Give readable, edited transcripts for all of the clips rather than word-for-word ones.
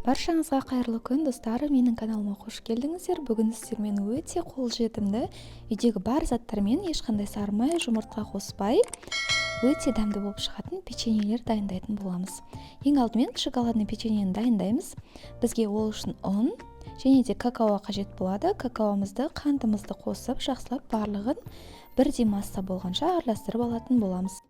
Баршаңызға қайырлы күн, достар. Менің каналыма қош келдіңіздер. Бүгін сіздермен өте қолжетімді, үйдегі бар заттармен ешқандай сармай, жұмыртқа қоспай, өте дәмді болып шығатын печеньелер дайындайтын боламыз. Ең алдымен шоколадный печеньені дайындаймыз. Бізге ол үшін ұн және де какао қажет болады. Какаомызды, қантымызды қосып, жақсылап барлығын бірдей масса болғанша араластырып алатын боламыз.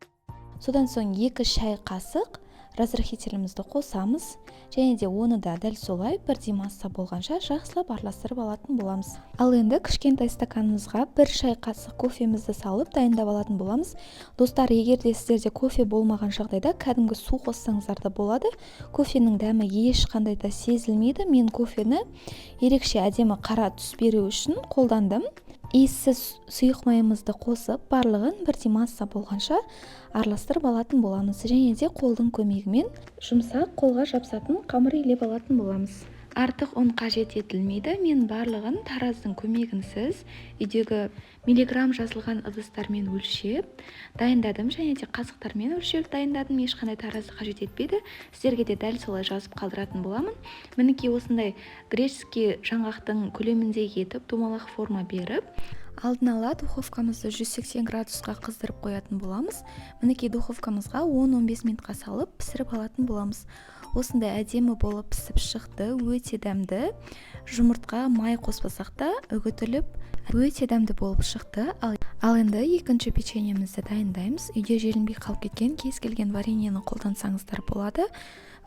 Содан соң 2 шай қасық разрыхителімізді қосамыз, және де оны да дәл солай бірдей масса болғанша жақсылап араластырып алатын боламыз. Ал енді кішкентай стаканымызға 1 шай қасық кофемізді салып дайындап алатын боламыз. Достар, егер де сіздерде кофе болмаған жағдайда кәдімгі су қоссаңыздар да болады. Кофенің дәмі ешқандай да сезілмейді. Мен кофені ерекше әдемі қара түс беру үшін қолдандым. Иіссіз сұйық майымызды қосып, барлығын бірдей масса болғанша араластырып алатын боламыз. Және де қолдың көмегімен жұмсақ қолға жабысатын қамыр илеп алатын боламыз. Артық ұн қажет етілмейді. Мен барлығын тараздың көмегінсіз үйдегі миллиграмм жазылған ыдыстармен өлшеп дайындадым, және де қасықтармен өлшеп дайындадым. Ешқандай таразы қажет етпейді. Сіздерге де дәл солай жазып қалдыратын боламын. Мінекей осындай греческий жаңғақтың көлеміндей етіп домалақ форма беріп, алдын ала духовкамызды 180 градусқа қыздырып қоятын боламыз. Мінекей духовкамызға 10-15 минутқа салып пісіріп алатын боламыз. Осындай әдемі болып пісіп шықты, өте дәмді. Жұмыртқа май қоспасақ та үгітіліп өте дәмді болып шықты. Ал енді екінші печеньемізді дайындаймыз. Үйде желінбей қалып кеткен кез келген вареньені қолдансаңыздар болады.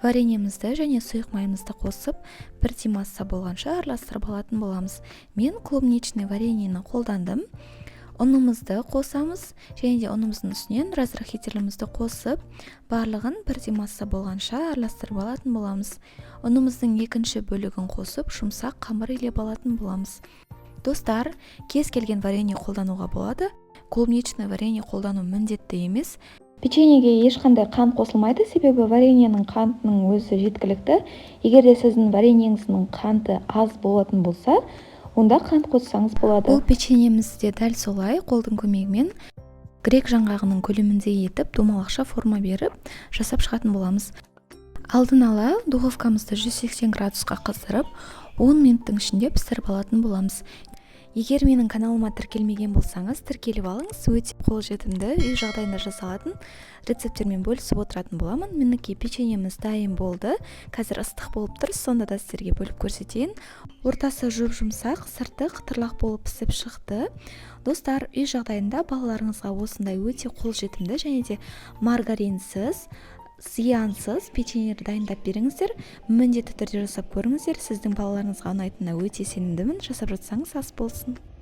Вареньемізді және сұйық майымызды қосып, бірдей масса болғанша араластырып алатын боламыз. Мен клубничный вареньені қолдандым. Ұнымызды қосамыз, және де ұнымыздың үстінен разрыхителімізді қосып, барлығын бірдей масса болғанша араластырып алатын боламыз. Ұнымыздың екінші бөлігін қосып, жұмсақ қамыр илеп алатын боламыз. Достар, кез келген варенье қолдануға болады. Клубничный варенье қолдану міндетті емес. Печеньеге ешқандай қант қосылмайды, себебі вареньенің қантының өзі жеткілікті. Егер де сіздің вареньеңіздің қанты аз болатын болса, онда қант қоссаңыз болады. Бұл печеньемізде дәл солай қолдың көмегімен грек жаңғағының көлеміндей етіп, домалақша форма беріп, жасап шығатын боламыз. Алдын ала духовкамызды 180 градусқа қыздырып, 10 минуттың ішінде пісіріп алатын боламыз. Егер менің каналыма тіркелмеген болсаңыз, тіркеліп алыңыз. Өте қолжетімді, үй жағдайында жасалатын рецептермен бөлісіп отыратын боламын. Мінекей печеньеміз дайын болды. Қазір ыстық болып тұр, сонда да сіздерге бөліп көрсетейін. Ортасы жұп-жұмсақ, сырты қытырлақ болып пісіп шықты. Достар, үй жағдайында балаларыңызға осындай өте қолжетімді және де маргаринсіз, зиянсыз печеньелер дайындап беріңіздер. Міндетті түрде жасап көріңіздер. Сіздің балаларыңызға ұнайтынына өте сенімдімін. Жасап жатсаңыз ас болсын.